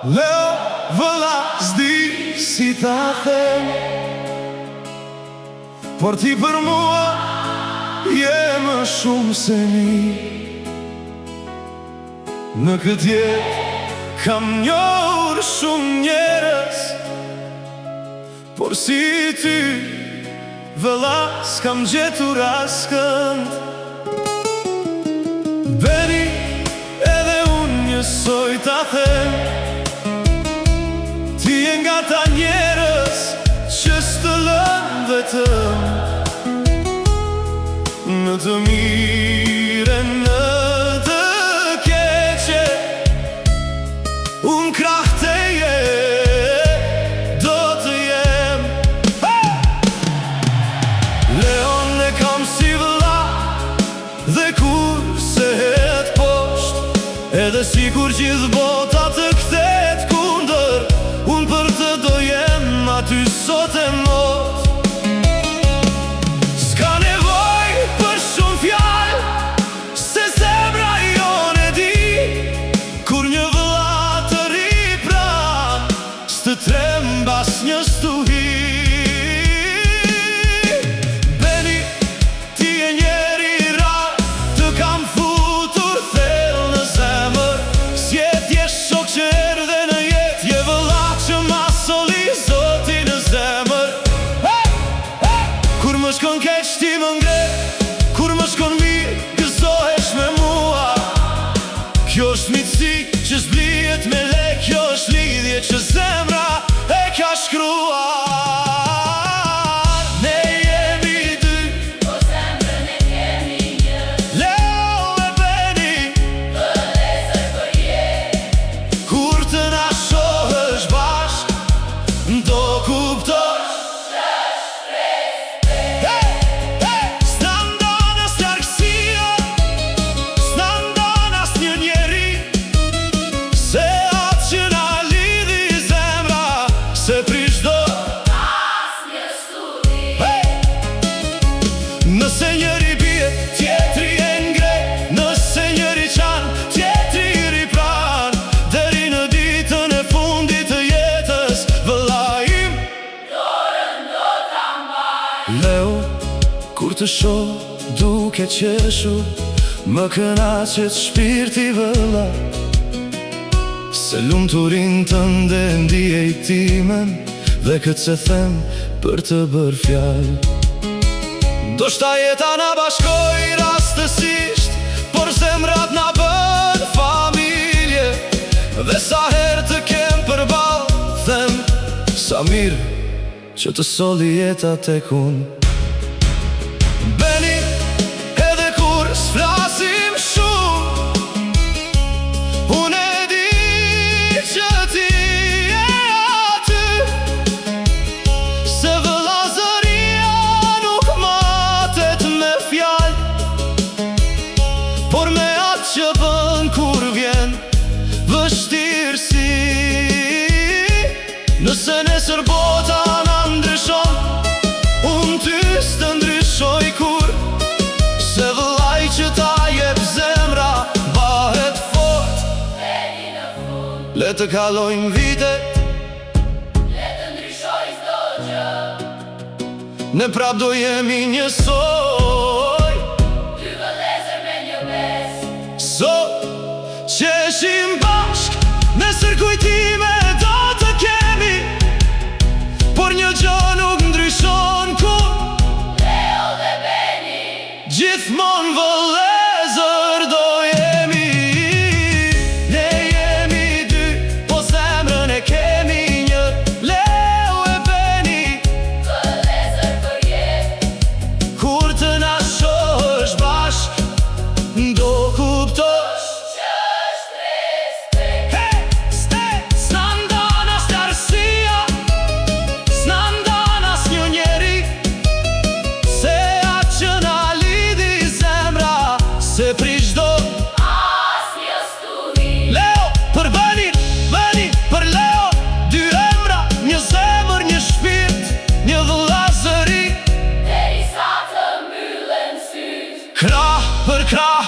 Leo, vëlla, s'di si ta them, por ti për mua je më shumë se një. Në këtë jetë kam njohur shumë njerëz, por si ty, vëlla, s'kam gjetur askënd. Beni, edhe unë njësoj ta them, ti e nga ta njerëz që s'të lënë vetëm. Në të mire, në të keqe, unë krah teje do të jem. Leon e kam si vëlla, dhe kur se het posht, edhe si kur gjithë bota të kthet kundër, unë për të do jem aty sot e mot. S'ka nevoj për shumë fjall, se zemra jon e di, kur një vëlla të ri pran, s'të trem bas një stuhi. Beni, ti e njeri rar, të kam futur thell në zemër, s'jet je shok që erdhe në jet, je vëlla që ma soli zoti në zemër. Kur më shkon keq ti më ngre, kur më shkon mirë gëzohesh me mua. Kjo është mitësi që s'blihet me lek, kjo është lidhje që zemra e ka shkruar. Ne jemi dy, po zemrën e kemi një. Leo e Beni, Vëllezër për jetë, kur të na shohësh bashk, do kuptosh. S'na ndan as largësia, s'na ndan as një njeri, se atë që na lidhi zemra, se prish do. asnjë studi. Nëse njëri bie, tjetri e ngre, nëse njëri qan, tjetri i ripran, deri në ditën e fundit të jetës, vëlla im. Dorën do ta mbaj. Leo, kur të shoh duke qeshur, më kënaqet shpirti vëlla, se lumturin tënde ndjej timen, dhe këtë se them për të bërë fjallë. Do shta jeta na bashkoj rastësisht, por zemrat na bën familje, dhe sa her të kem përballë, them sa mirë që të soli jeta tek unë. Beni, edhe kur s'flasim shumë, unë e di që ti e aty, se vëllazëria nuk matet me fjall, por me atë që bën kur vjen vështirësi. Nëse nesër bota na ndryshon, unë ty s'të ndryshoj kur, se vëllaj që ta jep zemra bahet fort. Deri në fund, Le të kalojnë vitet, le të ndryshoj çdo gjë. ne prap do jemi njësoj. Dy vëllezër me një bes, Sot qeshim bashk, nesër kujtime do të kemi, por një gjë nuk ndryshon kur, Leo dhe Beni, gjithmon vëllezër do jemi. Ne jemi dy, po zemrën e kemi një. Leo e Beni, vëllezër për jetë, kur të na shohësh bashk, do kuptosh. që është respekt. S'na ndan as largësia, s'na ndan as një njeri, se atë që na lidhi zemra, se prish do. Asnjë studi. Leo për Beni, Beni për Leo, dy emra, një zemër, një shpirt, një vëllazëri, Derisa të mbyllen syt. krah për krah.